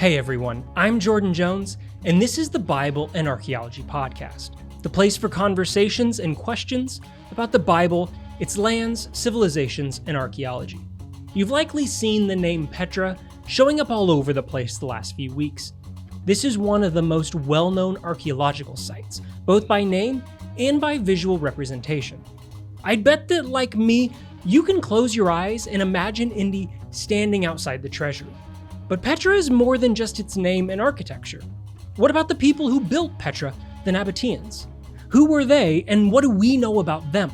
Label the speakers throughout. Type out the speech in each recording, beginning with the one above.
Speaker 1: Hey everyone, I'm Jordan Jones, and this is the Bible and Archaeology podcast, the place for conversations and questions about the Bible, its lands, civilizations, and archaeology. You've likely seen the name Petra showing up all over the place the last few weeks. This is one of the most well-known archaeological sites, both by name and by visual representation. I'd bet that, like me, you can close your eyes and imagine Indy standing outside the Treasury. But Petra is more than just its name and architecture. What about the people who built Petra, the Nabateans? Who were they, and what do we know about them?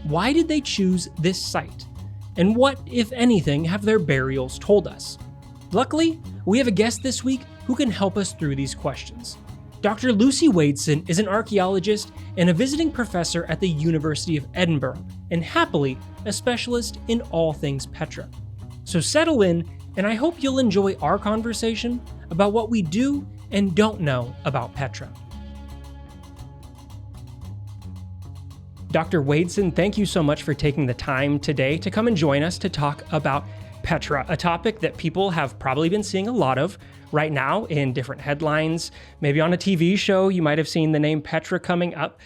Speaker 1: Why did they choose this site? And what, if anything, have their burials told us? Luckily, we have a guest this week who can help us through these questions. Dr. Lucy Wadeson is an archaeologist and a visiting professor at the University of Edinburgh, and happily, a specialist in all things Petra. So settle in, and I hope you'll enjoy our conversation about what we do and don't know about Petra. Dr. Wadeson, thank you so much for taking the time today to come and join us to talk about Petra, a topic that people have probably been seeing a lot of right now in different headlines. Maybe on a TV show, you might have seen the name Petra coming up.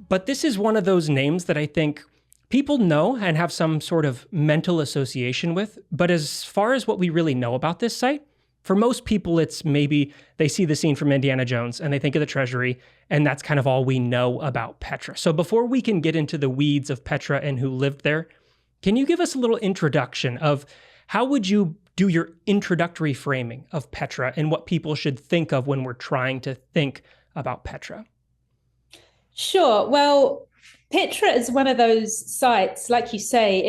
Speaker 1: But this is one of those names that I think people know and have some sort of mental association with. But as far as what we really know about this site, for most people, it's maybe they see the scene from Indiana Jones and they think of the Treasury, and that's kind of all we know about Petra. So before we can get into the weeds of Petra and who lived there, can you give us a little introduction of how would you do your introductory framing of Petra and what people should think of when we're trying to think about Petra?
Speaker 2: Sure. Well, Petra is one of those sites, like you say,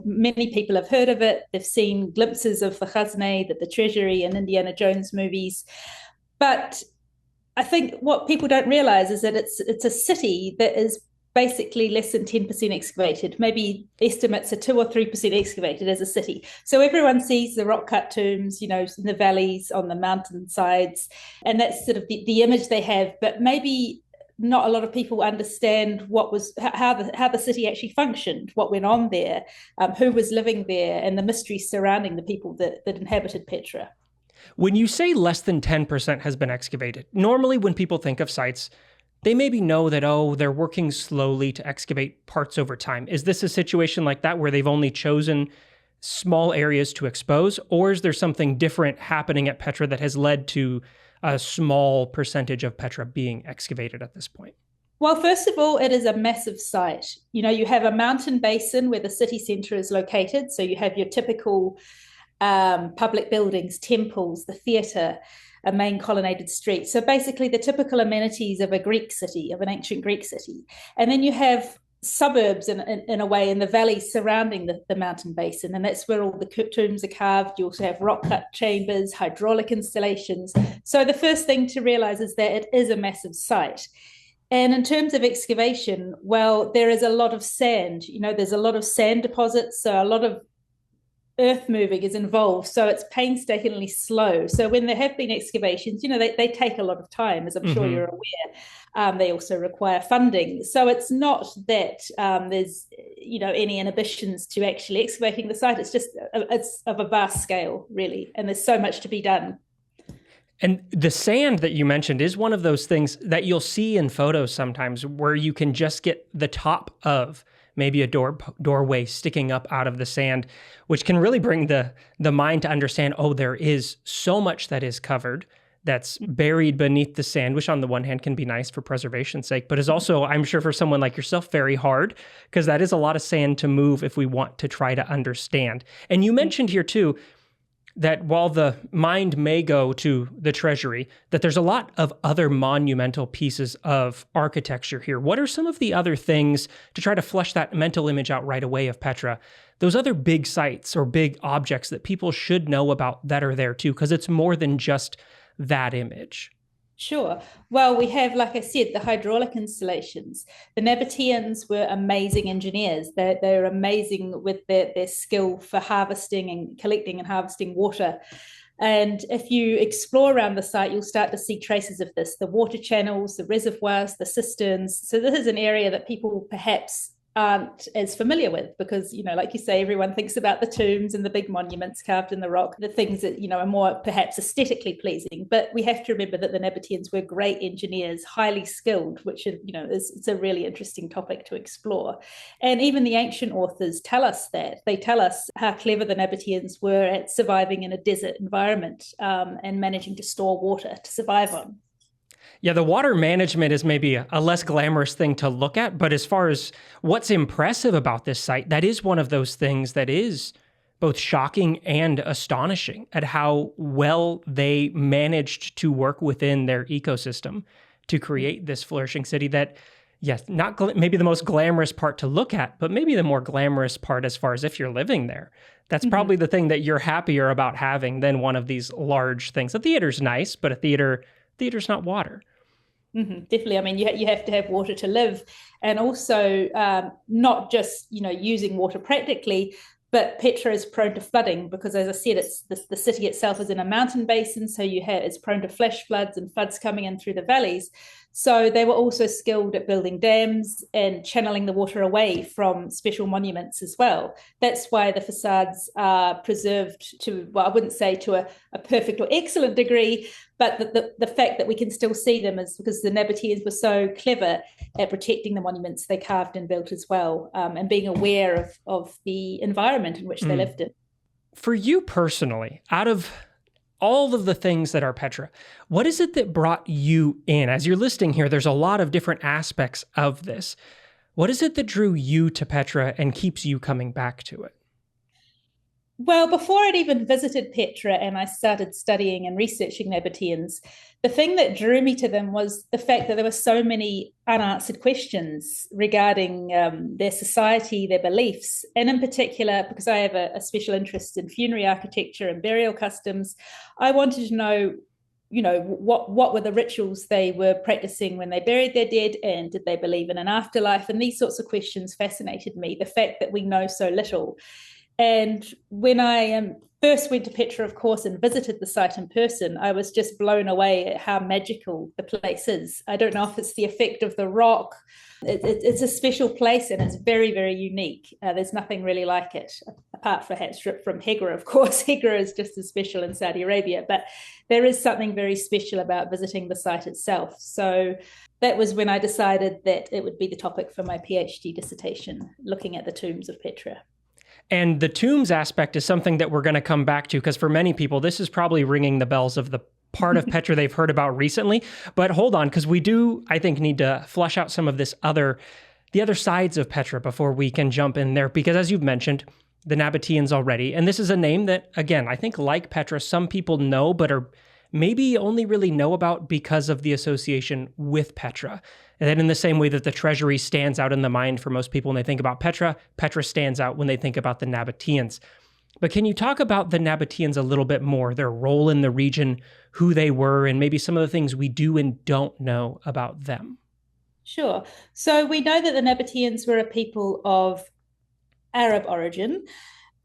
Speaker 2: many people have heard of it. They've seen glimpses of the Khazneh, the Treasury and Indiana Jones movies. But I think what people don't realize is that it's a city that is basically less than 10% excavated. Maybe estimates are 2 or 3% excavated as a city. So everyone sees the rock-cut tombs, in the valleys, on the mountainsides, and that's sort of the image they have. But maybe not a lot of people understand how the city actually functioned, what went on there, who was living there, and the mysteries surrounding the people that inhabited Petra.
Speaker 1: When you say less than 10% has been excavated, normally when people think of sites, they maybe know that, they're working slowly to excavate parts over time. Is this a situation like that where they've only chosen small areas to expose, or is there something different happening at Petra that has led to a small percentage of Petra being excavated at this point?
Speaker 2: Well, first of all, it is a massive site. You have a mountain basin where the city centre is located. So you have your typical public buildings, temples, the theatre, a main colonnaded street. So basically the typical amenities of an ancient Greek city. And then you have suburbs in a way in the valleys surrounding the mountain basin, and that's where all the tombs are carved. You also have rock cut chambers, hydraulic installations. So the first thing to realize is that it is a massive site. And in terms of excavation, well, there is a lot of sand. There's a lot of sand deposits, so a lot of earth moving is involved, so it's painstakingly slow. So when there have been excavations, they take a lot of time, as I'm sure you're aware. They also require funding. So it's not that there's any inhibitions to actually excavating the site. It's just it's of a vast scale, really, and there's so much to be done.
Speaker 1: And the sand that you mentioned is one of those things that you'll see in photos sometimes where you can just get the top of maybe a doorway sticking up out of the sand, which can really bring the mind to understand, there is so much that is covered that's buried beneath the sand, which on the one hand can be nice for preservation's sake, but is also, I'm sure for someone like yourself, very hard, because that is a lot of sand to move if we want to try to understand. And you mentioned here too, that while the mind may go to the Treasury, that there's a lot of other monumental pieces of architecture here. What are some of the other things, to try to flesh that mental image out right away of Petra, those other big sites or big objects that people should know about that are there too? Because it's more than just that image.
Speaker 2: Sure. Well, we have, like I said, the hydraulic installations. The Nabateans were amazing engineers. They're amazing with their skill for harvesting and collecting and harvesting water. And if you explore around the site, you'll start to see traces of this, the water channels, the reservoirs, the cisterns. So this is an area that people perhaps aren't as familiar with, because, like you say, everyone thinks about the tombs and the big monuments carved in the rock, the things that, are more perhaps aesthetically pleasing. But we have to remember that the Nabateans were great engineers, highly skilled, which, it's a really interesting topic to explore. And even the ancient authors tell us that. They tell us how clever the Nabateans were at surviving in a desert environment, and managing to store water to survive on.
Speaker 1: Yeah, the water management is maybe a less glamorous thing to look at, but as far as what's impressive about this site, that is one of those things that is both shocking and astonishing at how well they managed to work within their ecosystem to create this flourishing city that, yes, not maybe the most glamorous part to look at, but maybe the more glamorous part as far as if you're living there. That's probably the thing that you're happier about having than one of these large things. A theater's nice, but a theater's not water.
Speaker 2: Definitely. I mean, you have to have water to live, and also not just, using water practically, but Petra is prone to flooding because, as I said, it's the city itself is in a mountain basin, so it's prone to flash floods and floods coming in through the valleys. So they were also skilled at building dams and channeling the water away from special monuments as well. That's why the facades are preserved to, well, I wouldn't say to a perfect or excellent degree, but the fact that we can still see them is because the Nabateans were so clever at protecting the monuments they carved and built as well, and being aware of the environment in which they lived in.
Speaker 1: For you personally, out of all of the things that are Petra, what is it that brought you in? As you're listing here, there's a lot of different aspects of this. What is it that drew you to Petra and keeps you coming back to it?
Speaker 2: Well, before I'd even visited Petra and I started studying and researching Nabateans, the thing that drew me to them was the fact that there were so many unanswered questions regarding their society, their beliefs, and in particular, because I have a special interest in funerary architecture and burial customs, I wanted to know, what were the rituals they were practicing when they buried their dead, and did they believe in an afterlife? And these sorts of questions fascinated me, the fact that we know so little. And when I first went to Petra, of course, and visited the site in person, I was just blown away at how magical the place is. I don't know if it's the effect of the rock. It's a special place, and it's very, very unique. There's nothing really like it, apart perhaps from Hegra, of course. Hegra is just as special in Saudi Arabia, but there is something very special about visiting the site itself. So that was when I decided that it would be the topic for my PhD dissertation, looking at the tombs of Petra.
Speaker 1: And the tombs aspect is something that we're going to come back to, because for many people, this is probably ringing the bells of the part of Petra they've heard about recently. But hold on, because we do, I think, need to flush out some of the other sides of Petra before we can jump in there. Because as you've mentioned, the Nabateans already, and this is a name that, again, I think like Petra, some people know, but are maybe only really know about because of the association with Petra. And then in the same way that the Treasury stands out in the mind for most people when they think about Petra, Petra stands out when they think about the Nabateans. But can you talk about the Nabateans a little bit more, their role in the region, who they were, and maybe some of the things we do and don't know about them?
Speaker 2: Sure. So we know that the Nabateans were a people of Arab origin.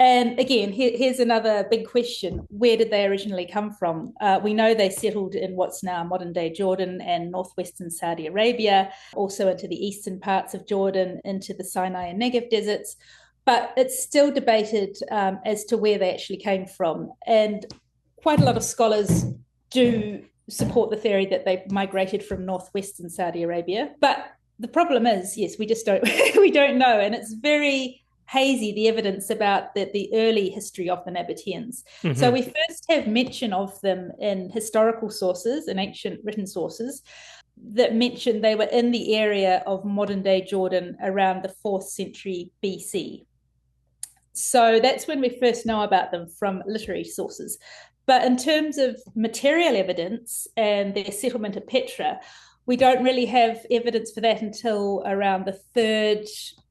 Speaker 2: And again, here's another big question. Where did they originally come from? We know they settled in what's now modern-day Jordan and northwestern Saudi Arabia, also into the eastern parts of Jordan, into the Sinai and Negev deserts. But it's still debated as to where they actually came from. And quite a lot of scholars do support the theory that they migrated from northwestern Saudi Arabia. But the problem is, yes, we just don't we don't know. And it's very hazy, the evidence about the early history of the Nabateans. So we first have mention of them in historical sources and ancient written sources that mention they were in the area of modern-day Jordan around the 4th century BC. So that's when we first know about them, from literary sources. But in terms of material evidence and their settlement at Petra, we don't really have evidence for that until around the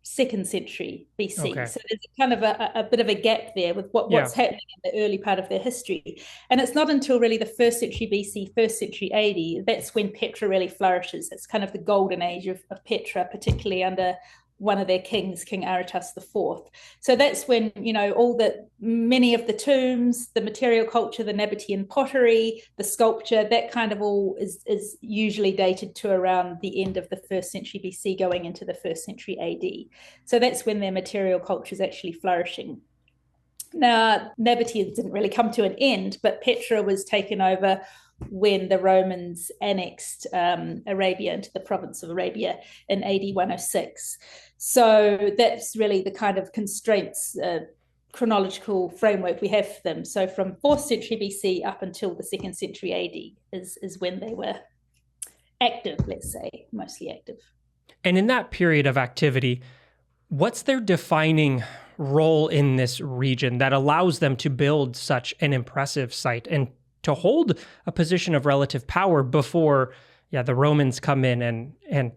Speaker 2: 2nd century BC. Okay. So there's kind of a bit of a gap there with what's happening in the early part of their history. And it's not until really the 1st century BC, 1st century AD, that's when Petra really flourishes. It's kind of the golden age of Petra, particularly under one of their kings, King Aretas IV. So that's when, many of the tombs, the material culture, the Nabatean pottery, the sculpture, that kind of all is usually dated to around the end of the 1st century BC going into the 1st century AD. So that's when their material culture is actually flourishing. Now, Nabateans didn't really come to an end, but Petra was taken over when the Romans annexed Arabia into the province of Arabia in AD 106. So that's really the kind of constraints, chronological framework we have for them. So from 4th century BC up until the 2nd century AD is when they were active, let's say, mostly active.
Speaker 1: And in that period of activity, what's their defining role in this region that allows them to build such an impressive site and to hold a position of relative power before the Romans come in and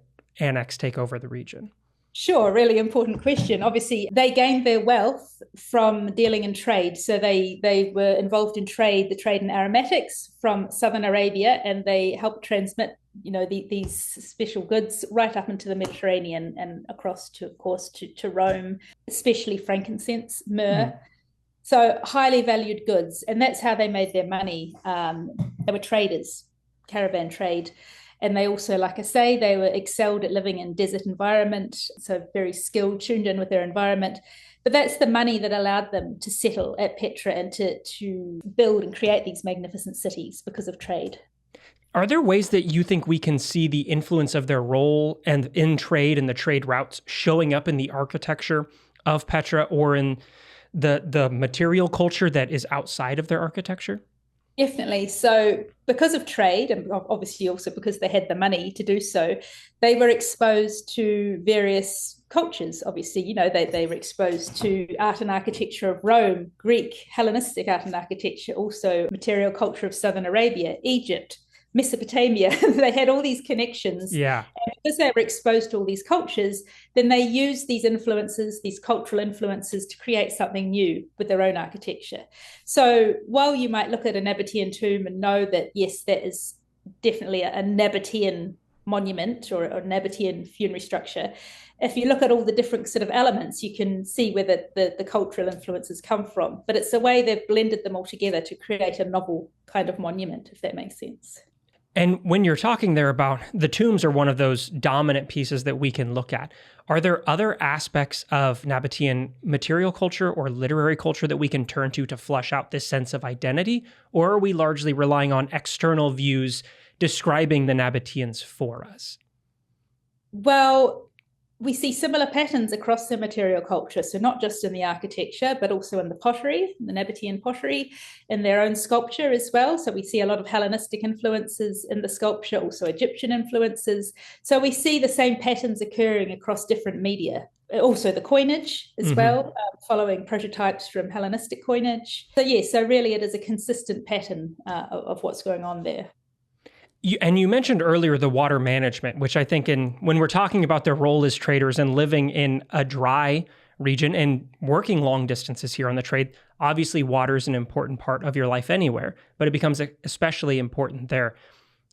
Speaker 1: take over the region?
Speaker 2: Sure, really important question. Obviously, they gained their wealth from dealing in trade. So they were involved in the trade in aromatics from southern Arabia, and they helped transmit, these special goods right up into the Mediterranean and across to, of course, to Rome, especially frankincense, myrrh. So highly valued goods. And that's how they made their money. They were traders, caravan trade. And they also, like I say, they were excelled at living in desert environment, so very skilled, tuned in with their environment. But that's the money that allowed them to settle at Petra and to build and create these magnificent cities because of trade.
Speaker 1: Are there ways that you think we can see the influence of their role and in trade and the trade routes showing up in the architecture of Petra or in the material culture that is outside of their architecture?
Speaker 2: Definitely. So because of trade, and obviously also because they had the money to do so, they were exposed to various cultures. Obviously, they were exposed to art and architecture of Rome, Greek, Hellenistic art and architecture, also material culture of southern Arabia, Egypt, Mesopotamia. They had all these connections.
Speaker 1: Yeah.
Speaker 2: And because they were exposed to all these cultures, then they used these influences, these cultural influences, to create something new with their own architecture. So while you might look at a Nabatean tomb and know that, yes, that is definitely a Nabatean monument or a Nabatean funerary structure, if you look at all the different sort of elements, you can see where the cultural influences come from. But it's the way they've blended them all together to create a novel kind of monument, if that makes sense.
Speaker 1: And when you're talking there about the tombs are one of those dominant pieces that we can look at, are there other aspects of Nabatean material culture or literary culture that we can turn to flush out this sense of identity? Or are we largely relying on external views describing the Nabateans for us?
Speaker 2: Well, we see similar patterns across the material culture. So not just in the architecture, but also in the pottery, the Nabatean pottery, in their own sculpture as well. So we see a lot of Hellenistic influences in the sculpture, also Egyptian influences. So we see the same patterns occurring across different media. Also the coinage as well, following prototypes from Hellenistic coinage. So really it is a consistent pattern of what's going on there.
Speaker 1: You mentioned earlier the water management, which I think when we're talking about their role as traders and living in a dry region and working long distances here on the trade, obviously water is an important part of your life anywhere, but it becomes especially important there.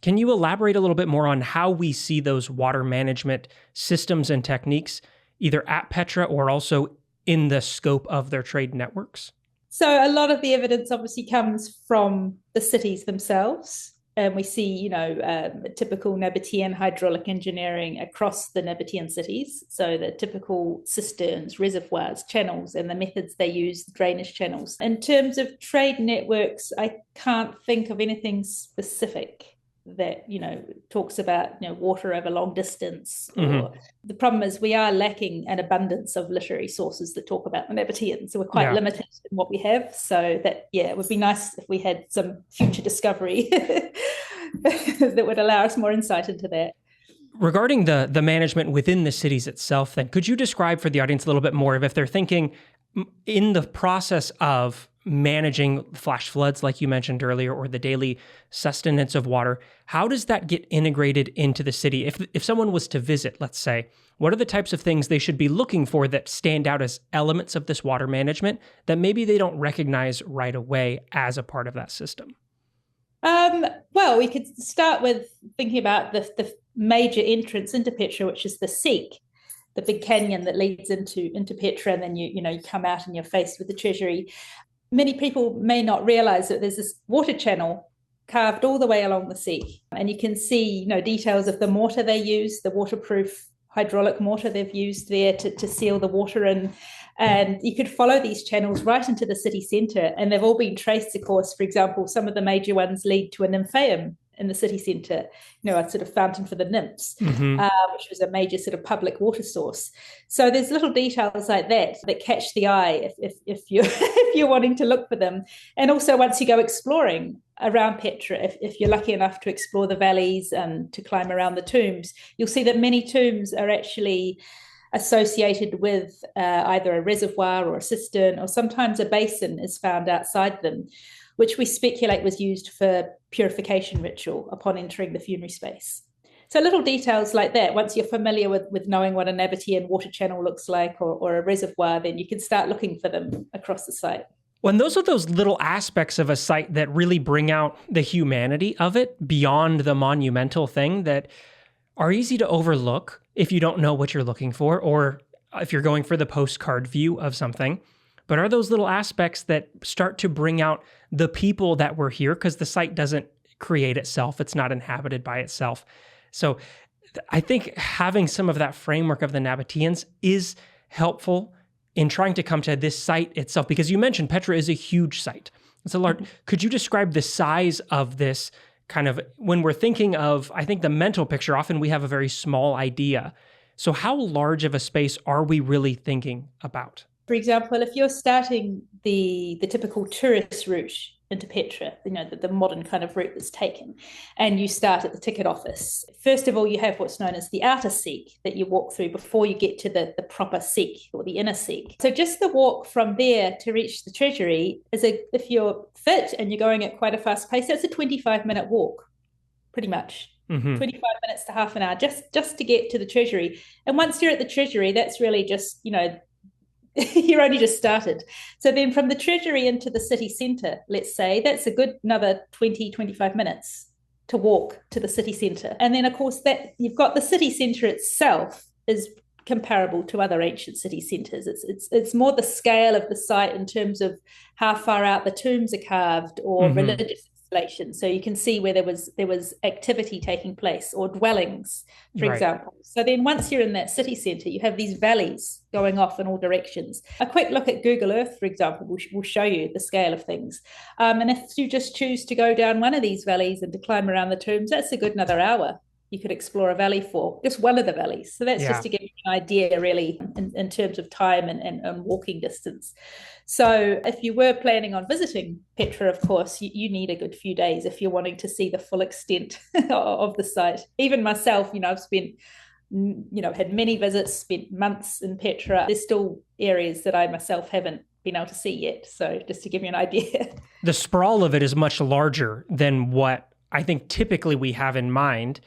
Speaker 1: Can you elaborate a little bit more on how we see those water management systems and techniques, either at Petra or also in the scope of their trade networks?
Speaker 2: So a lot of the evidence obviously comes from the cities themselves. And we see, typical Nabatean hydraulic engineering across the Nabatean cities. So the typical cisterns, reservoirs, channels, and the methods they use, drainage channels. In terms of trade networks, I can't think of anything specific that, talks about, water over long distance. Or the problem is we are lacking an abundance of literary sources that talk about the Nabateans. So we're quite limited in what we have. So that, it would be nice if we had some future discovery that would allow us more insight into that.
Speaker 1: Regarding the management within the cities itself, then, could you describe for the audience a little bit more of if they're thinking in the process of managing flash floods, like you mentioned earlier, or the daily sustenance of water, how does that get integrated into the city? If someone was to visit, let's say, what are the types of things they should be looking for that stand out as elements of this water management that maybe they don't recognize right away as a part of that system?
Speaker 2: Well, we could start with thinking about the major entrance into Petra, which is the Seek. the big canyon that leads into Petra, and then you come out and you're faced with the Treasury. Many people may not realize that there's this water channel carved all the way along the sea, and you can see details of the mortar they use, the waterproof hydraulic mortar they've used there to seal the water in. And you could follow these channels right into the city centre, and they've all been traced, of course. For example, some of the major ones lead to a nymphaeum in the city centre, a sort of fountain for the nymphs, which was a major sort of public water source. So there's little details like that catch the eye if you're if you're wanting to look for them. And also, once you go exploring around Petra, if you're lucky enough to explore the valleys and to climb around the tombs, you'll see that many tombs are actually associated with either a reservoir or a cistern, or sometimes a basin is found outside them, which we speculate was used for purification ritual upon entering the funerary space. So little details like that, once you're familiar with knowing what a Nabatean water channel looks like, or a reservoir, then you can start looking for them across the site.
Speaker 1: Well, and those are those little aspects of a site that really bring out the humanity of it beyond the monumental thing, that are easy to overlook if you don't know what you're looking for, or if you're going for the postcard view of something. But are those little aspects that start to bring out the people that were here, because the site doesn't create itself. It's not inhabited by itself. So I think having some of that framework of the Nabateans is helpful in trying to come to this site itself, because you mentioned Petra is a huge site. It's a large. Could you describe the size of this? Kind of, when we're thinking of, I think, the mental picture, often we have a very small idea. So how large of a space are we really thinking about?
Speaker 2: For example, if you're starting the typical tourist route into Petra, the modern kind of route that's taken, and you start at the ticket office, first of all, you have what's known as the outer seek that you walk through before you get to the proper seek, or the inner seek. So just the walk from there to reach the Treasury if you're fit and you're going at quite a fast pace, that's a 25-minute walk, pretty much. 25 minutes to half an hour just to get to the Treasury. And once you're at the Treasury, that's really just, you're only just started. So then from the Treasury into the city centre, let's say, that's a good another 20-25 minutes to walk to the city centre. And then, of course, that you've got the city centre itself is comparable to other ancient city centres. It's more the scale of the site in terms of how far out the tombs are carved, or religious installation. So you can see where there was activity taking place, or dwellings, for example. So then once you're in that city centre, you have these valleys going off in all directions. A quick look at Google Earth, for example, will show you the scale of things. And if you just choose to go down one of these valleys and to climb around the tombs, that's a good another hour you could explore a valley for, just one of the valleys. So that's just to give you an idea, really, in terms of time and walking distance. So if you were planning on visiting Petra, of course, you need a good few days if you're wanting to see the full extent of the site. Even myself, I've spent, had many visits, spent months in Petra. There's still areas that I myself haven't been able to see yet. So just to give you an idea.
Speaker 1: The sprawl of it is much larger than what I think typically we have in mind.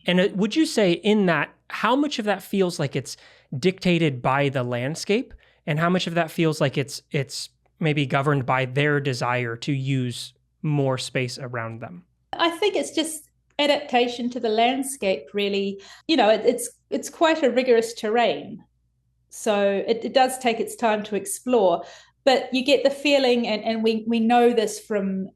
Speaker 1: And would you say in that, how much of that feels like it's dictated by the landscape, and how much of that feels like it's maybe governed by their desire to use more space around them?
Speaker 2: I think it's just adaptation to the landscape, really. It's quite a rigorous terrain. So it does take its time to explore, but you get the feeling, and we know this from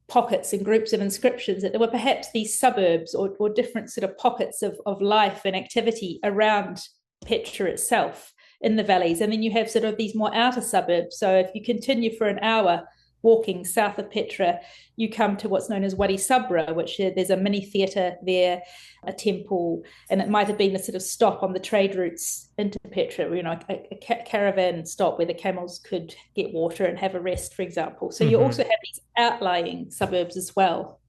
Speaker 2: pockets and groups of inscriptions, that there were perhaps these suburbs or different sort of pockets of life and activity around Petra itself in the valleys. And then you have sort of these more outer suburbs. So if you continue for an hour walking south of Petra, you come to what's known as Wadeson, which there's a mini theatre there, a temple, and it might have been a sort of stop on the trade routes into Petra, a caravan stop where the camels could get water and have a rest, for example. So you also have these outlying suburbs as well.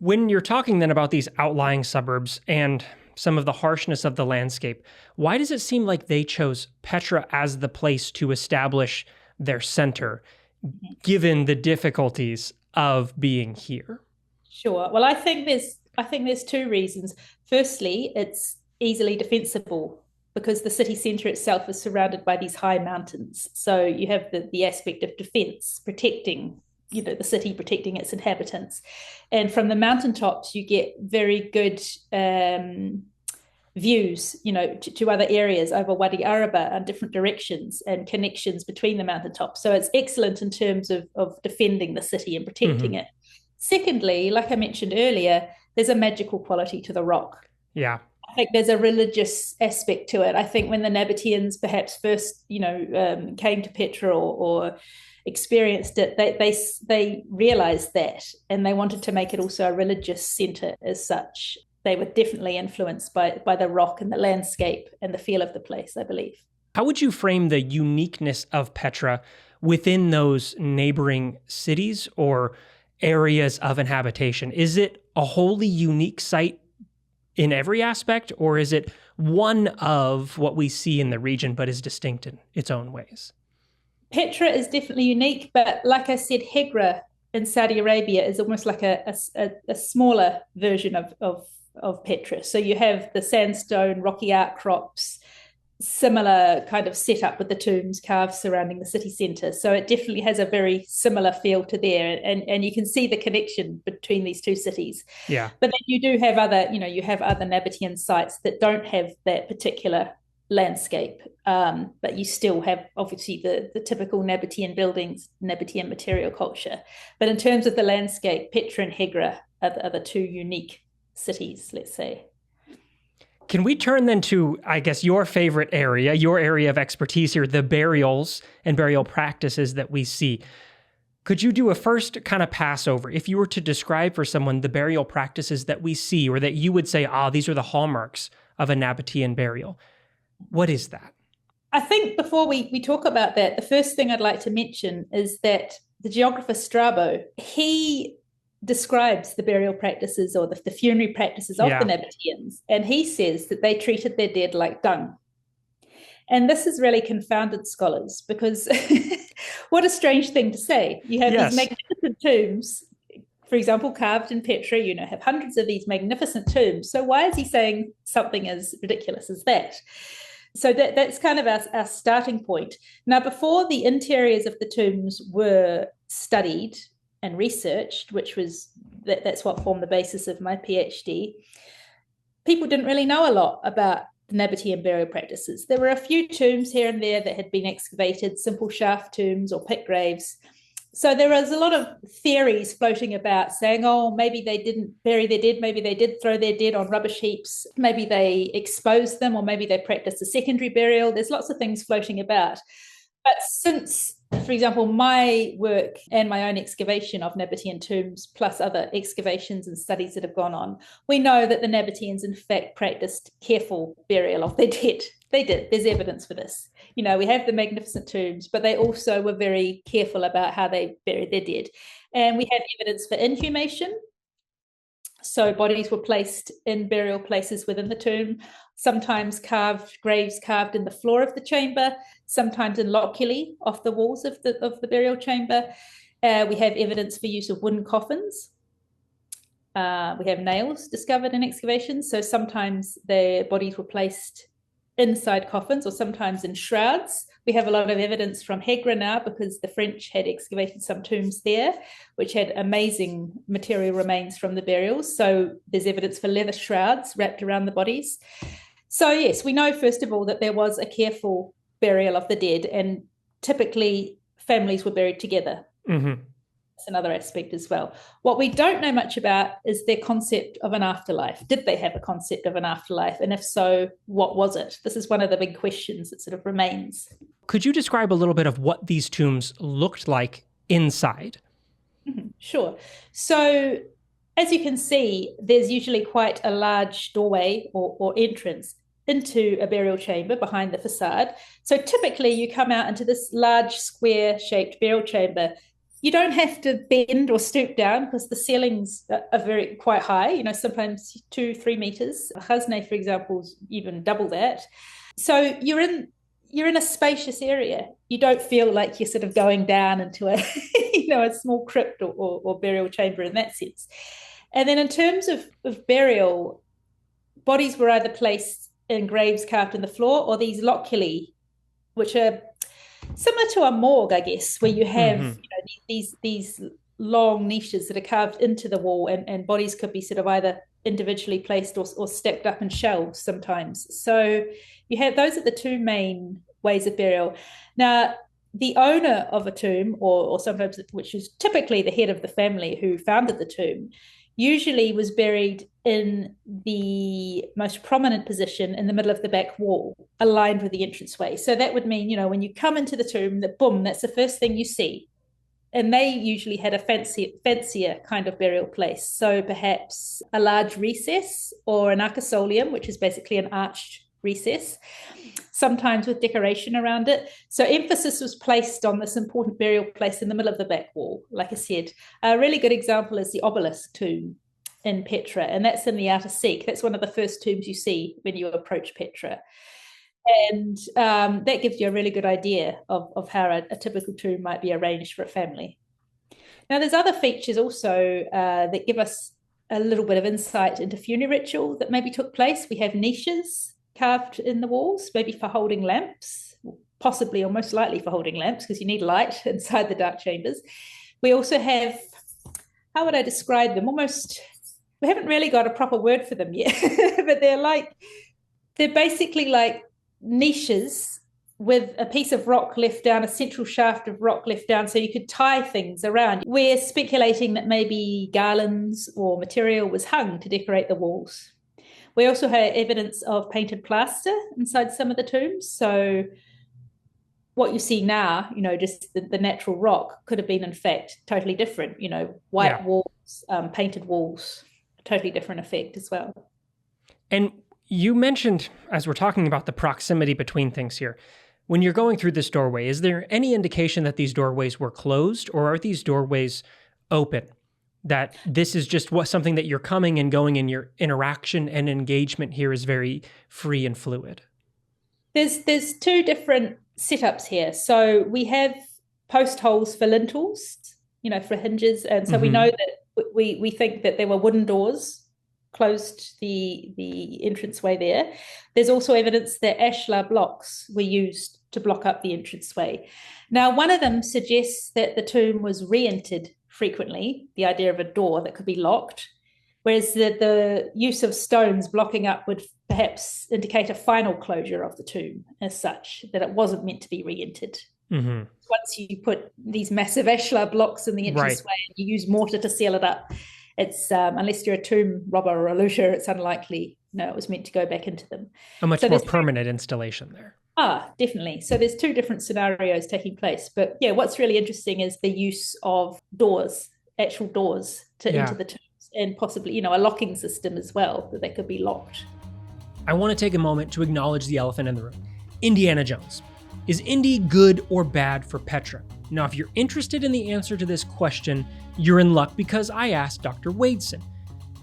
Speaker 1: When you're talking then about these outlying suburbs and some of the harshness of the landscape, why does it seem like they chose Petra as the place to establish their center, given the difficulties of being here?
Speaker 2: Sure. Well, I think there's two reasons. Firstly, it's easily defensible because the city centre itself is surrounded by these high mountains. So you have the aspect of defence, protecting, the city, protecting its inhabitants. And from the mountaintops, you get very good views, to other areas over Wadi Araba and different directions and connections between the mountaintops. So it's excellent in terms of defending the city and protecting it. Secondly, like I mentioned earlier, there's a magical quality to the rock.
Speaker 1: Yeah.
Speaker 2: I think there's a religious aspect to it. I think when the Nabateans perhaps first, came to Petra or experienced it, they realized that, and they wanted to make it also a religious center as such. They were definitely influenced by the rock and the landscape and the feel of the place, I believe.
Speaker 1: How would you frame the uniqueness of Petra within those neighboring cities or areas of inhabitation? Is it a wholly unique site in every aspect, or is it one of what we see in the region but is distinct in its own ways?
Speaker 2: Petra is definitely unique, but like I said, Hegra in Saudi Arabia is almost like a smaller version of Petra. So you have the sandstone, rocky outcrops, similar kind of setup with the tombs carved surrounding the city centre. So it definitely has a very similar feel to there, and you can see the connection between these two cities.
Speaker 1: Yeah.
Speaker 2: But then you do have other, you have other Nabatean sites that don't have that particular landscape, but you still have obviously the typical Nabatean buildings, Nabatean material culture. But in terms of the landscape, Petra and Hegra are the two unique cities, let's say.
Speaker 1: Can we turn then to, I guess, your favorite area, your area of expertise here, the burials and burial practices that we see? Could you do a first kind of pass over? If you were to describe for someone the burial practices that we see, or that you would say, these are the hallmarks of a Nabatean burial, what is that?
Speaker 2: I think before we talk about that, the first thing I'd like to mention is that the geographer Strabo, he describes the burial practices or the funerary practices of the Nabateans, and he says that they treated their dead like dung. And this has really confounded scholars, because what a strange thing to say. You have these magnificent tombs, for example, carved in Petra, have hundreds of these magnificent tombs. So why is he saying something as ridiculous as that? So that's kind of our starting point. Now, before the interiors of the tombs were studied and researched, that's what formed the basis of my PhD, people didn't really know a lot about the Nabatean burial practices. There were a few tombs here and there that had been excavated, simple shaft tombs or pit graves. So there was a lot of theories floating about saying, maybe they didn't bury their dead, maybe they did throw their dead on rubbish heaps, maybe they exposed them, or maybe they practiced a secondary burial. There's lots of things floating about. But since, for example, my work and my own excavation of Nabatean tombs, plus other excavations and studies that have gone on, we know that the Nabateans, in fact, practiced careful burial of their dead. They did. There's evidence for this. We have the magnificent tombs, but they also were very careful about how they buried their dead. And we have evidence for inhumation. So bodies were placed in burial places within the tomb, sometimes graves carved in the floor of the chamber, sometimes in loculi off the walls of the burial chamber. We have evidence for use of wooden coffins. We have nails discovered in excavations. So sometimes their bodies were placed inside coffins or sometimes in shrouds. We have a lot of evidence from Hegra now, because the French had excavated some tombs there, which had amazing material remains from the burials. So there's evidence for leather shrouds wrapped around the bodies. So yes, we know, first of all, that there was a careful burial of the dead, and typically families were buried together. Mm-hmm. That's another aspect as well. What we don't know much about is their concept of an afterlife. Did they have a concept of an afterlife? And if so, what was it? This is one of the big questions that sort of remains.
Speaker 1: Could you describe a little bit of what these tombs looked like inside?
Speaker 2: Mm-hmm. Sure. So as you can see, there's usually quite a large doorway or entrance into a burial chamber behind the facade. So typically you come out into this large square-shaped burial chamber. You don't have to bend or stoop down, because the ceilings are quite high, sometimes 2-3 meters. A chazne, for example, is even double that. So you're in a spacious area. You don't feel like you're sort of going down into a a small crypt or burial chamber in that sense. And then in terms of burial, bodies were either placed in graves carved in the floor, or these loculi, which are similar to a morgue, I guess, where you have these long niches that are carved into the wall, and bodies could be sort of either individually placed or stacked up in shelves sometimes. So you have those are the two main ways of burial. Now, the owner of a tomb, or sometimes, which is typically the head of the family who founded the tomb, usually was buried in the most prominent position in the middle of the back wall, aligned with the entranceway. So that would mean, when you come into the tomb, that boom, that's the first thing you see. And they usually had a fancier kind of burial place. So perhaps a large recess or an arcosolium, which is basically an arched recess, sometimes with decoration around it. So emphasis was placed on this important burial place in the middle of the back wall. Like I said, a really good example is the obelisk tomb in Petra, and that's in the outer Seek. That's one of the first tombs you see when you approach Petra. And that gives you a really good idea of how a typical tomb might be arranged for a family. Now, there's other features also that give us a little bit of insight into funeral ritual that maybe took place. We have niches carved in the walls, maybe for holding lamps, possibly or most likely for holding lamps, because you need light inside the dark chambers. We also have, how would I describe them? We haven't really got a proper word for them yet, but they're basically like niches with a piece of rock left down, a central shaft of rock left down, so you could tie things around. We're speculating that maybe garlands or material was hung to decorate the walls. We also have evidence of painted plaster inside some of the tombs. So what you see now, just the natural rock could have been, in fact, totally different. White walls, painted walls, totally different effect as well.
Speaker 1: And you mentioned, as we're talking about the proximity between things here, when you're going through this doorway, is there any indication that these doorways were closed, or are these doorways open? That this is just something that you're coming and going, and your interaction and engagement here is very free and fluid?
Speaker 2: There's two different setups here. So we have post holes for lintels, for hinges. And so we know that we think that there were wooden doors closed the entranceway there. There's also evidence that ashlar blocks were used to block up the entranceway. Now, one of them suggests that the tomb was re-entered frequently, the idea of a door that could be locked, whereas the use of stones blocking up would perhaps indicate a final closure of the tomb as such, that it wasn't meant to be re-entered. Mm-hmm. Once you put these massive ashlar blocks in the entranceway and you use mortar to seal it up, it's unless you're a tomb robber or a looter, it's unlikely. No, it was meant to go back into them.
Speaker 1: A much more permanent installation there.
Speaker 2: Definitely. So there's two different scenarios taking place. But yeah, what's really interesting is the use of doors, actual doors into the tombs, and possibly, a locking system as well, that they could be locked.
Speaker 1: I want to take a moment to acknowledge the elephant in the room. Indiana Jones. Is Indy good or bad for Petra? Now, if you're interested in the answer to this question, you're in luck, because I asked Dr. Wadeson.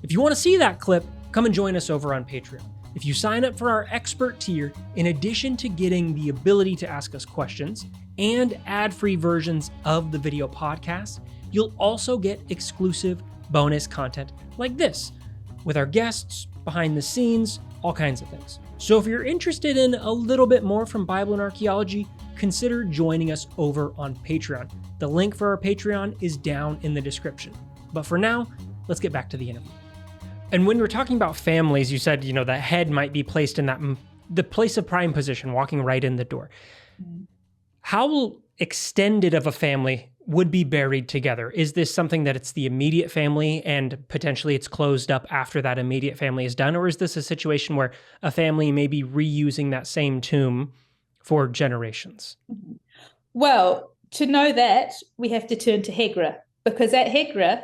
Speaker 1: If you want to see that clip, come and join us over on Patreon. If you sign up for our expert tier, in addition to getting the ability to ask us questions and ad-free versions of the video podcast, you'll also get exclusive bonus content like this, with our guests, behind the scenes, all kinds of things. So if you're interested in a little bit more from Bible and archaeology, consider joining us over on Patreon. The link for our Patreon is down in the description. But for now, let's get back to the interview. And when we're talking about families, you said, the head might be placed in the place of prime position, walking right in the door. How extended of a family would be buried together? Is this something that it's the immediate family and potentially it's closed up after that immediate family is done? Or is this a situation where a family may be reusing that same tomb for generations?
Speaker 2: Well, to know that, we have to turn to Hegra, because at Hegra,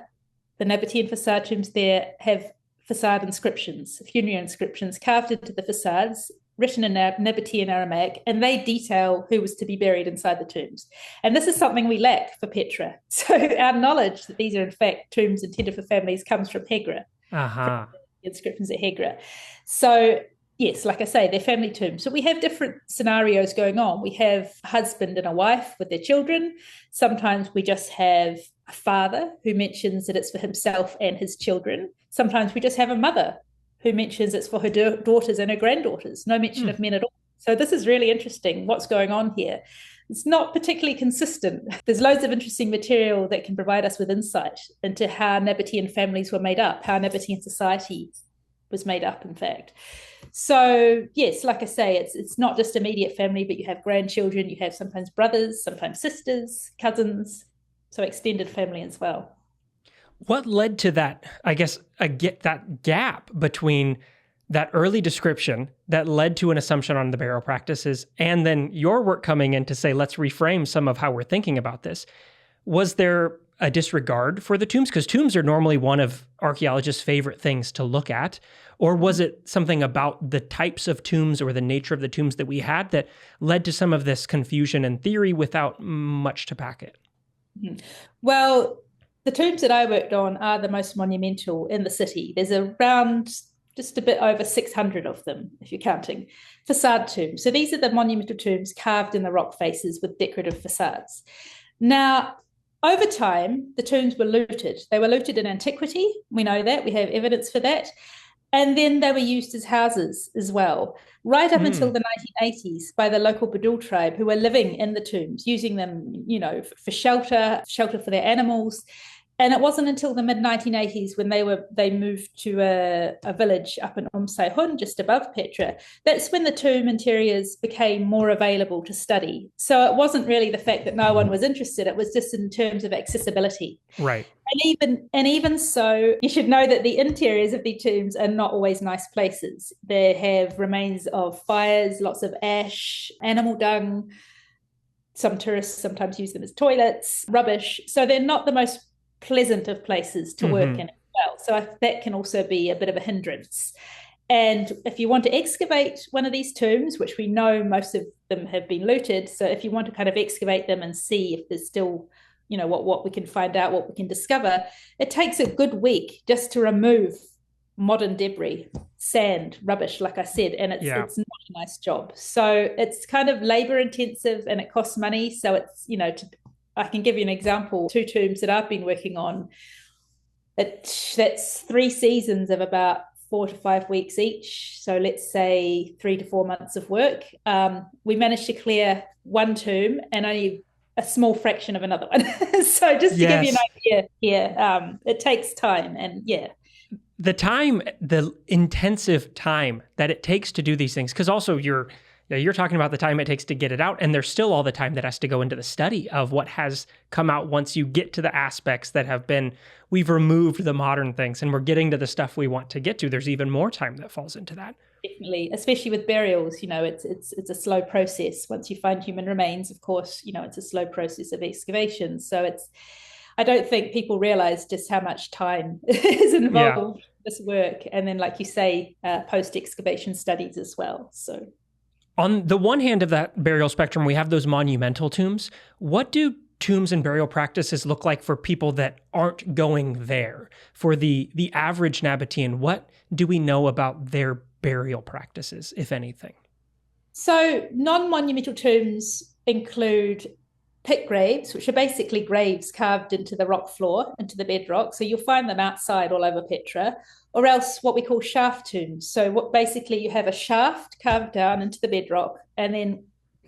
Speaker 2: the Nabatean facade tombs there have facade inscriptions, funerary inscriptions carved into the facades, written in Nabatean Aramaic, and they detail who was to be buried inside the tombs. And this is something we lack for Petra. So our knowledge that these are in fact tombs intended for families comes from Hegra, from the inscriptions at Hegra. So yes, like I say, they're family tombs. So we have different scenarios going on. We have a husband and a wife with their children. Sometimes we just have a father who mentions that it's for himself and his children. Sometimes we just have a mother who mentions it's for her daughters and her granddaughters. No mention of men at all. So this is really interesting, what's going on here. it's not particularly consistent. There's loads of interesting material that can provide us with insight into how Nabatean families were made up, how Nabatean society was made up, in fact. So yes, like I say, it's not just immediate family, but you have grandchildren, you have sometimes brothers, sometimes sisters, cousins, so extended family as well.
Speaker 1: What led to that, I guess, that gap between that early description that led to an assumption on the burial practices and then your work coming in to say, let's reframe some of how we're thinking about this? Was there a disregard for the tombs? Because tombs are normally one of archaeologists' favorite things to look at. Or was it something about the types of tombs or the nature of the tombs that we had that led to some of this confusion and theory without much to back it?
Speaker 2: Well, the tombs that I worked on are the most monumental in the city. There's around just a bit over 600 of them, if you're counting, facade tombs. So these are the monumental tombs carved in the rock faces with decorative facades. Now, over time, the tombs were looted. They were looted in antiquity. We know that. We have evidence for that. And then they were used as houses as well, right up until the 1980s by the local Badul tribe who were living in the tombs, using them, for shelter for their animals. And it wasn't until the mid-1980s when they moved to a village up in Hun, just above Petra. That's when the tomb interiors became more available to study. So it wasn't really the fact that no one was interested. It was just in terms of accessibility.
Speaker 1: Right.
Speaker 2: And even so, you should know that the interiors of the tombs are not always nice places. They have remains of fires, lots of ash, animal dung. Some tourists sometimes use them as toilets, rubbish. So they're not the most pleasant of places to work in as well. So that can also be a bit of a hindrance. And if you want to excavate one of these tombs, which we know most of them have been looted, so if you want to kind of excavate them and see if there's still, what we can find out, what we can discover, it takes a good week just to remove modern debris, sand, rubbish, like I said, and it's not a nice job. So it's kind of labor intensive and it costs money. So it's, I can give you an example. 2 tombs that I've been working on, that's 3 seasons of about 4 to 5 weeks each. So let's say 3 to 4 months of work. We managed to clear one tomb and only a small fraction of another one. So just to give you an idea here, it takes time and
Speaker 1: the intensive time that it takes to do these things, because also you're talking about the time it takes to get it out, and there's still all the time that has to go into the study of what has come out once you get to the aspects that we've removed the modern things and we're getting to the stuff we want to get to. There's even more time that falls into that.
Speaker 2: Definitely, especially with burials, it's a slow process. Once you find human remains, of course, it's a slow process of excavation. So I don't think people realize just how much time is involved in this work. And then, like you say, post-excavation studies as well. So
Speaker 1: on the one hand of that burial spectrum, we have those monumental tombs. What do tombs and burial practices look like for people that aren't going there? For the average Nabatean, what do we know about their burial practices, if anything?
Speaker 2: So non-monumental tombs include pit graves, which are basically graves carved into the rock floor, into the bedrock. So you'll find them outside all over Petra, or else what we call shaft tombs. So what basically you have a shaft carved down into the bedrock and then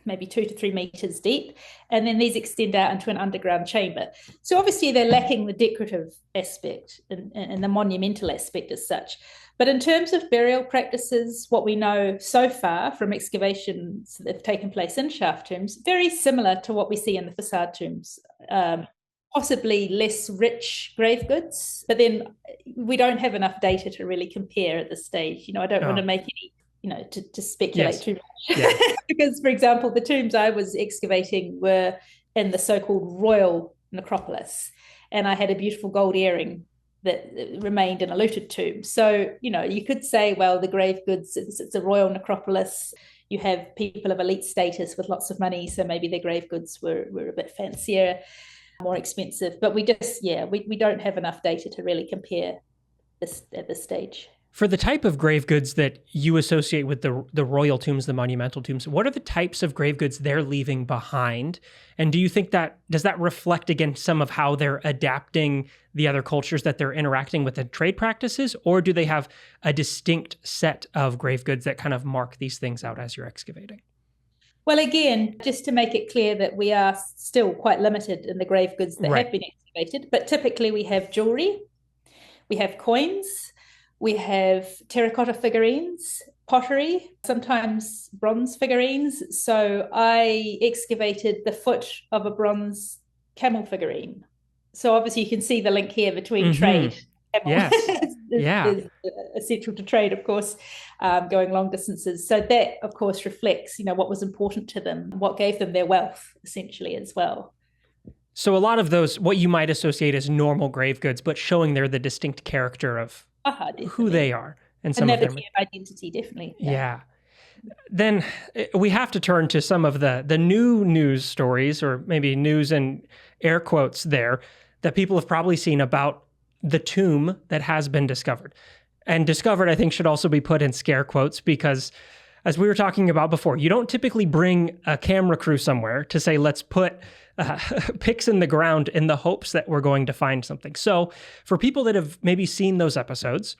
Speaker 2: maybe 2 to 3 meters deep. And then these extend out into an underground chamber. So obviously they're lacking the decorative aspect and the monumental aspect as such. But in terms of burial practices, what we know so far from excavations that have taken place in shaft tombs, very similar to what we see in the facade tombs, possibly less rich grave goods, but then we don't have enough data to really compare at this stage. I don't want to make any, to speculate too much. Because, for example, the tombs I was excavating were in the so-called royal necropolis, and I had a beautiful gold earring that remained in a looted tomb. So, you could say, well, the grave goods, it's a royal necropolis. You have people of elite status with lots of money, so maybe their grave goods were a bit fancier, more expensive. But we just, we don't have enough data to really compare this at this stage.
Speaker 1: For the type of grave goods that you associate with the royal tombs, the monumental tombs, what are the types of grave goods they're leaving behind? And do you think does that reflect again some of how they're adapting the other cultures that they're interacting with the trade practices? Or do they have a distinct set of grave goods that kind of mark these things out as you're excavating?
Speaker 2: Well, again, just to make it clear that we are still quite limited in the grave goods that have been excavated, but typically we have jewelry, we have coins, we have terracotta figurines, pottery, sometimes bronze figurines. So I excavated the foot of a bronze camel figurine. So obviously you can see the link here between trade.
Speaker 1: Yes.
Speaker 2: is essential to trade, of course, going long distances. So that, of course, reflects, what was important to them, what gave them their wealth, essentially, as well.
Speaker 1: So a lot of those, what you might associate as normal grave goods, but showing they're the distinct character of who they are. And some of their
Speaker 2: identity, definitely.
Speaker 1: Yeah. Then we have to turn to some of the new news stories, or maybe news and air quotes there, that people have probably seen about the tomb that has been discovered. And discovered, I think, should also be put in scare quotes, because as we were talking about before, you don't typically bring a camera crew somewhere to say, let's put picks in the ground in the hopes that we're going to find something. So for people that have maybe seen those episodes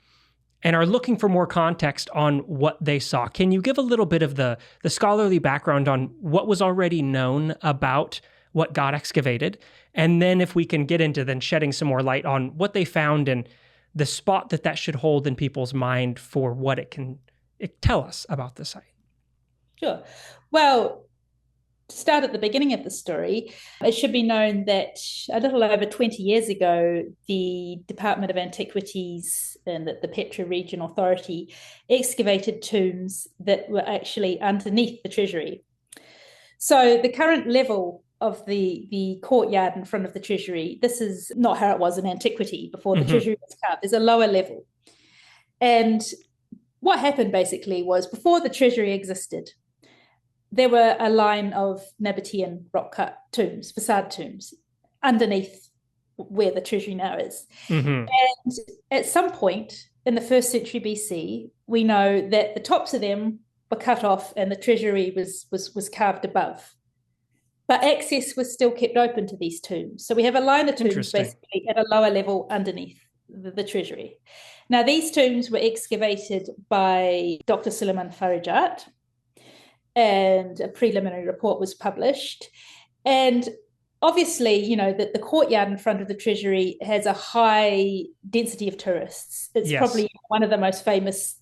Speaker 1: and are looking for more context on what they saw, can you give a little bit of the scholarly background on what was already known about what got excavated? And then if we can get into then shedding some more light on what they found and the spot that should hold in people's mind for what it can tell us about the site.
Speaker 2: Sure. Well, to start at the beginning of the story, it should be known that a little over 20 years ago, the Department of Antiquities and the Petra Region Authority excavated tombs that were actually underneath the Treasury. So the current level of the courtyard in front of the Treasury, this is not how it was in antiquity before the Treasury was carved. There's a lower level. And what happened basically was, before the Treasury existed, there were a line of Nabatean rock-cut tombs, facade tombs, underneath where the Treasury now is. And at some point in the 1st century BC, we know that the tops of them were cut off and the Treasury was carved above. But access was still kept open to these tombs. So we have a line of tombs basically at a lower level underneath the Treasury. Now, these tombs were excavated by Dr. Suleiman Farajat, and a preliminary report was published. And obviously, that the courtyard in front of the Treasury has a high density of tourists. It's probably one of the most famous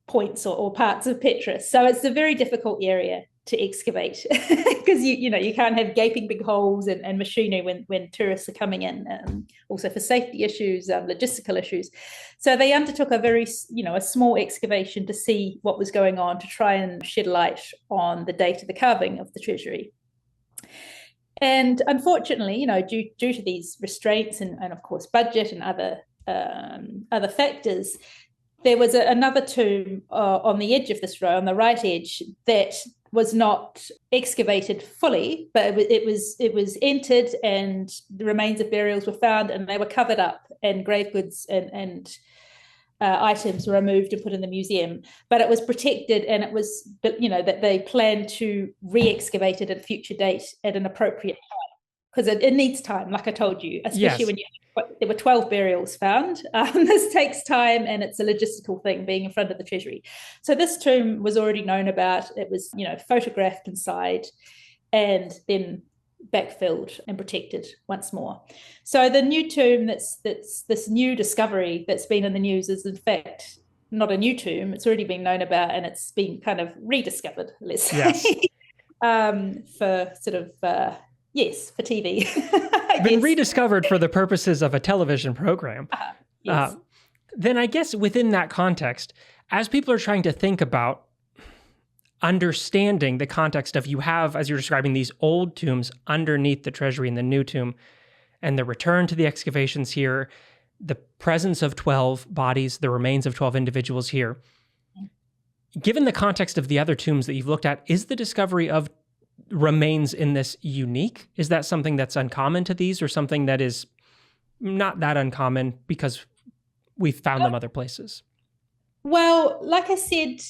Speaker 2: points or parts of Petra. So it's a very difficult area to excavate because you can't have gaping big holes and machinery when tourists are coming in, also for safety issues, logistical issues. So they undertook a very a small excavation to see what was going on, to try and shed light on the date of the carving of the Treasury. And unfortunately, due to these restraints and of course budget and other factors, there was another tomb on the edge of this row, on the right edge, that was not excavated fully, but it was entered, and the remains of burials were found, and they were covered up, and grave goods and items were removed and put in the museum. But it was protected, and it was, that they planned to re-excavate it at a future date at an appropriate time, because it needs time, like I told you, especially when there were 12 burials found. This takes time, and it's a logistical thing being in front of the Treasury. So this tomb was already known about. It was, photographed inside and then backfilled and protected once more. So the new tomb that's this new discovery that's been in the news is in fact not a new tomb. It's already been known about, and it's been kind of rediscovered, let's say, for sort of... yes, for TV.
Speaker 1: Been rediscovered for the purposes of a television program.
Speaker 2: Yes.
Speaker 1: Then I guess within that context, as people are trying to think about understanding the context of, you have, as you're describing, these old tombs underneath the Treasury and the new tomb, and the return to the excavations here, the presence of 12 bodies, the remains of 12 individuals here. Given the context of the other tombs that you've looked at, is the discovery of remains in this unique? Is that something that's uncommon to these, or something that is not that uncommon because we've found them other places?
Speaker 2: Well, like I said,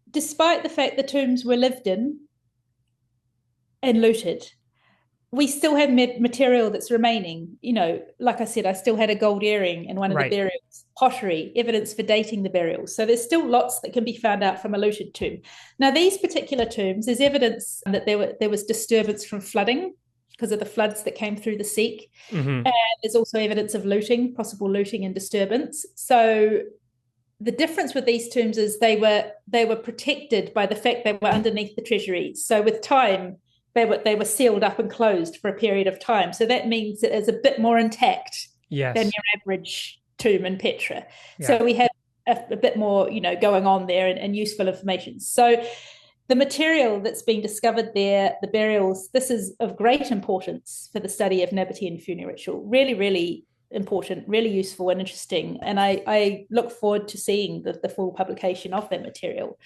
Speaker 2: despite the fact the tombs were lived in and looted, we still have material that's remaining. Like I said, I still had a gold earring in one of the burials, pottery, evidence for dating the burials. So there's still lots that can be found out from a looted tomb. Now, these particular tombs, there's evidence that there was disturbance from flooding because of the floods that came through the Seek. And there's also evidence of looting, possible looting and disturbance. So the difference with these tombs is they were protected by the fact they were underneath the Treasury. So with time, they were sealed up and closed for a period of time. So that means it is a bit more intact than your average tomb in Petra. Yeah. So we have a bit more, going on there and useful information. So the material that's been discovered there, the burials, this is of great importance for the study of Nabatean funeral ritual. Really, really important, really useful and interesting. And I look forward to seeing the full publication of that material.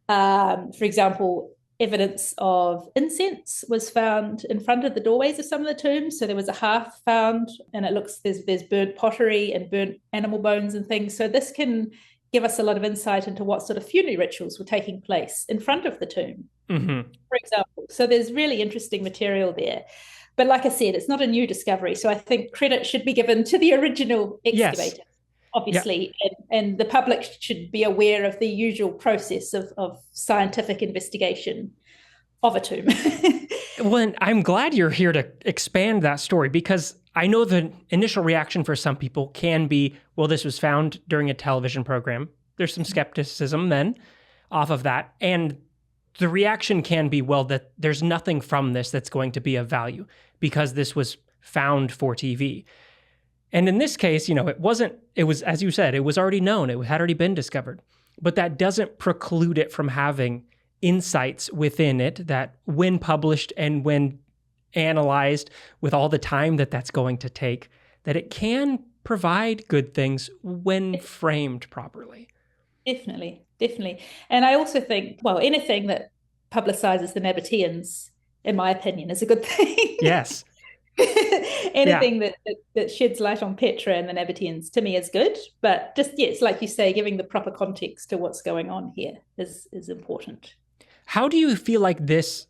Speaker 2: For example, evidence of incense was found in front of the doorways of some of the tombs. So there was a hearth found, and it looks there's burnt pottery and burnt animal bones and things. So this can give us a lot of insight into what sort of funerary rituals were taking place in front of the tomb, for example. So there's really interesting material there. But like I said, it's not a new discovery. So I think credit should be given to the original excavator. Yes. Obviously, and the public should be aware of the usual process of scientific investigation of a tomb.
Speaker 1: Well, and I'm glad you're here to expand that story, because I know the initial reaction for some people can be, well, this was found during a television program. There's some skepticism then off of that. And the reaction can be, well, that there's nothing from this that's going to be of value because this was found for TV. And in this case, it was, as you said, it was already known, it had already been discovered, but that doesn't preclude it from having insights within it that when published and when analyzed with all the time that's going to take, that it can provide good things when framed properly.
Speaker 2: Definitely. And I also think, well, anything that publicizes the Nabateans, in my opinion, is a good thing.
Speaker 1: Yes.
Speaker 2: Anything that sheds light on Petra and the Nabateans, to me, is good. But just, yes, like you say, giving the proper context to what's going on here is important.
Speaker 1: How do you feel like this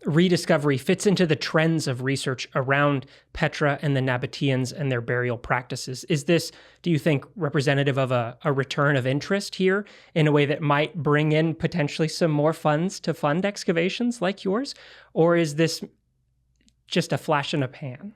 Speaker 1: rediscovery fits into the trends of research around Petra and the Nabateans and their burial practices? Is this, do you think, representative of a return of interest here in a way that might bring in potentially some more funds to fund excavations like yours? Or is this just a flash in a pan?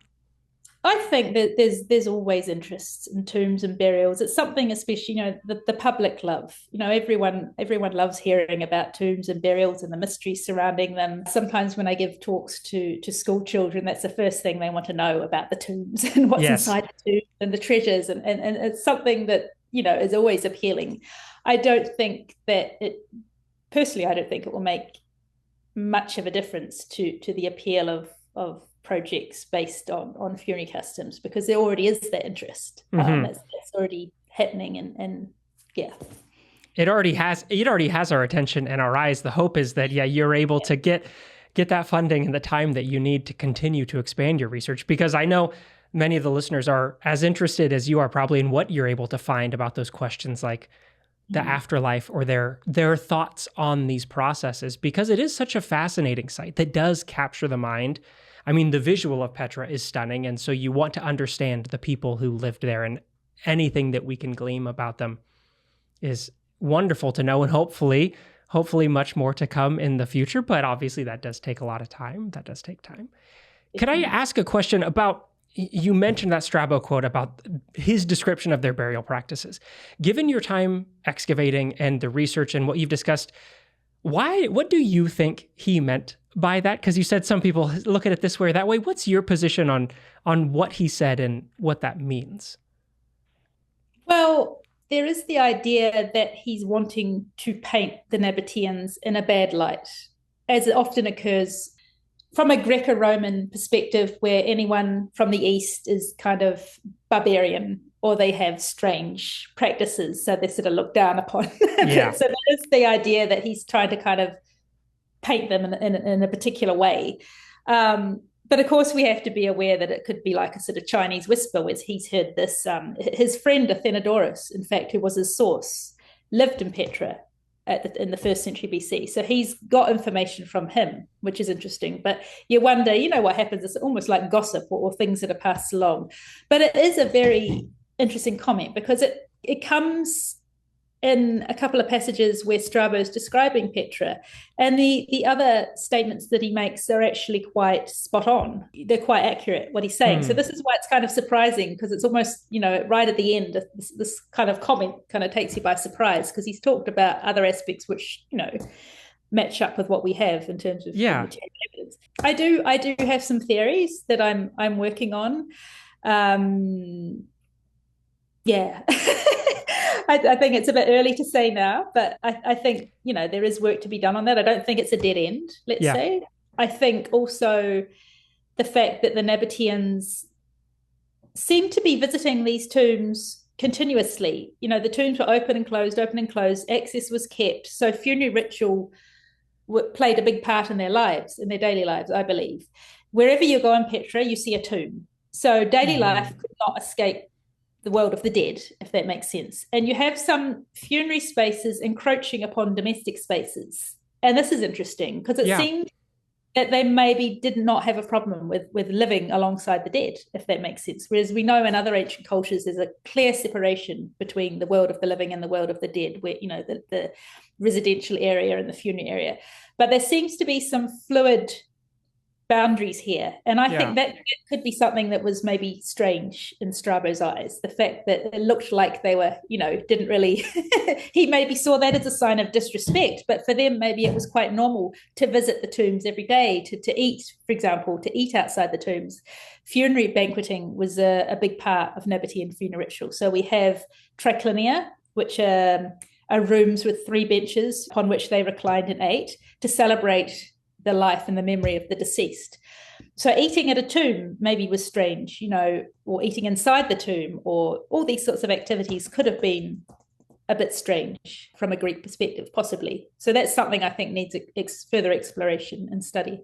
Speaker 2: I think that there's always interest in tombs and burials. It's something especially, the public love. Everyone loves hearing about tombs and burials and the mysteries surrounding them. Sometimes when I give talks to school children, that's the first thing they want to know about the tombs and what's inside the tomb and the treasures. And it's something that, is always appealing. I don't think it will make much of a difference to the appeal of projects based on funerary customs, because there already is that interest. That's already happening, and it
Speaker 1: already has our attention and our eyes. The hope is that you're able to get that funding and the time that you need to continue to expand your research, because I know many of the listeners are as interested as you are probably in what you're able to find about those questions like the afterlife or their thoughts on these processes, because it is such a fascinating site that does capture the mind. I mean, the visual of Petra is stunning, and so you want to understand the people who lived there, and anything that we can glean about them is wonderful to know, and hopefully much more to come in the future, but obviously that does take a lot of time. That does take time. Could I ask a question about, you mentioned that Strabo quote about his description of their burial practices. Given your time excavating and the research and what you've discussed, what do you think he meant by that? Because you said some people look at it this way or that way. What's your position on what he said and what that means?
Speaker 2: Well, there is the idea that he's wanting to paint the Nabateans in a bad light, as it often occurs from a Greco-Roman perspective, where anyone from the East is kind of barbarian or they have strange practices, so they're sort of looked down upon. Yeah. So that is the idea that he's trying to kind of paint them in a particular way. But of course, we have to be aware that it could be like a sort of Chinese whisper, where he's heard this. His friend Athenodorus, in fact, who was his source, lived in Petra in the 1st century BC. So he's got information from him, which is interesting. But you wonder, what happens. It's almost like gossip or things that are passed along. But it is a very interesting comment because it comes in a couple of passages where Strabo is describing Petra, and the other statements that he makes are actually quite spot on. They're quite accurate, what he's saying. So this is why it's kind of surprising, because it's almost, right at the end, this kind of comment kind of takes you by surprise, because he's talked about other aspects which, match up with what we have in terms of material evidence. I do have some theories that I'm working on. I think it's a bit early to say now, but I think, there is work to be done on that. I don't think it's a dead end, let's say. I think also the fact that the Nabateans seem to be visiting these tombs continuously. The tombs were open and closed, access was kept. So funerary ritual played a big part in their lives, in their daily lives, I believe. Wherever you go in Petra, you see a tomb. So daily life could not escape the world of the dead, if that makes sense. And you have some funerary spaces encroaching upon domestic spaces. And this is interesting because it seemed that they maybe did not have a problem with living alongside the dead, if that makes sense. Whereas we know in other ancient cultures, there's a clear separation between the world of the living and the world of the dead, where, the residential area and the funerary area. But there seems to be some fluid boundaries here. And I think that could be something that was maybe strange in Strabo's eyes. The fact that it looked like they were, didn't really, he maybe saw that as a sign of disrespect, but for them, maybe it was quite normal to visit the tombs every day, to eat, for example, to eat outside the tombs. Funerary banqueting was a big part of Nabatean funeral ritual. So we have triclinia, which are rooms with 3 benches upon which they reclined and ate to celebrate the life and the memory of the deceased. So eating at a tomb maybe was strange, or eating inside the tomb, or all these sorts of activities could have been a bit strange from a Greek perspective, possibly. So that's something I think needs further exploration and study.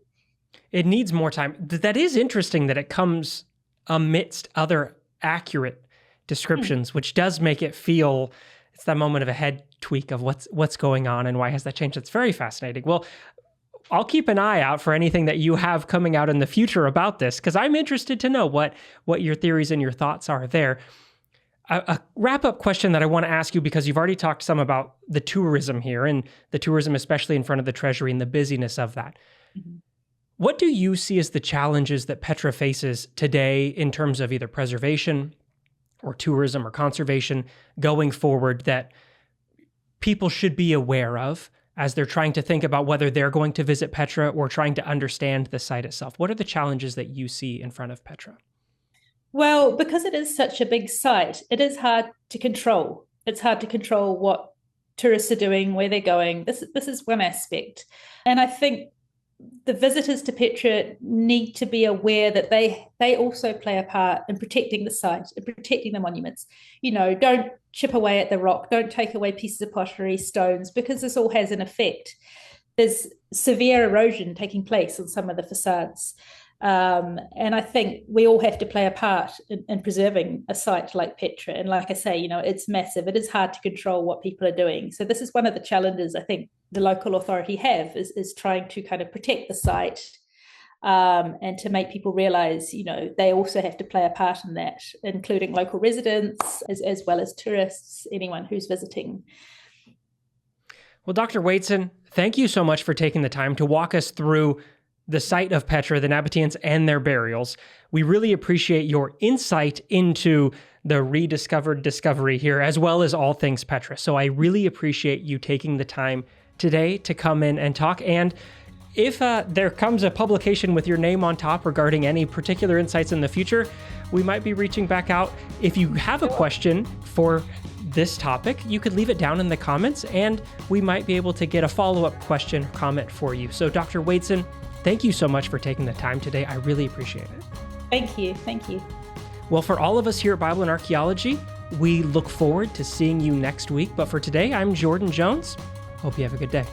Speaker 1: It needs more time. That is interesting that it comes amidst other accurate descriptions, which does make it feel, it's that moment of a head tweak of what's going on and why has that changed. It's very fascinating. Well, I'll keep an eye out for anything that you have coming out in the future about this, because I'm interested to know what your theories and your thoughts are there. A wrap-up question that I want to ask you, because you've already talked some about the tourism here, and the tourism especially in front of the Treasury and the busyness of that. Mm-hmm. What do you see as the challenges that Petra faces today in terms of either preservation or tourism or conservation going forward that people should be aware of as they're trying to think about whether they're going to visit Petra or trying to understand the site itself? What are the challenges that you see in front of Petra?
Speaker 2: Well, because it is such a big site, it is hard to control. It's hard to control what tourists are doing, where they're going. This is one aspect. And I think the visitors to Petra need to be aware that they also play a part in protecting the site and protecting the monuments. Don't chip away at the rock, don't take away pieces of pottery, stones, because this all has an effect. There's severe erosion taking place on some of the facades. And I think we all have to play a part in preserving a site like Petra. And like I say, it's massive. It is hard to control what people are doing. So this is one of the challenges I think the local authority have is trying to kind of protect the site and to make people realize, they also have to play a part in that, including local residents as well as tourists, anyone who's visiting.
Speaker 1: Well, Dr. Wadeson, thank you so much for taking the time to walk us through the site of Petra, the Nabateans, and their burials. We really appreciate your insight into the rediscovered discovery here, as well as all things Petra. So I really appreciate you taking the time today to come in and talk. And if there comes a publication with your name on top regarding any particular insights in the future, we might be reaching back out. If you have a question for this topic, you could leave it down in the comments, and we might be able to get a follow-up question or comment for you. So Dr. Wadeson, thank you so much for taking the time today. I really appreciate it.
Speaker 2: Thank you. Thank you.
Speaker 1: Well, for all of us here at Bible and Archaeology, we look forward to seeing you next week. But for today, I'm Jordan Jones. Hope you have a good day.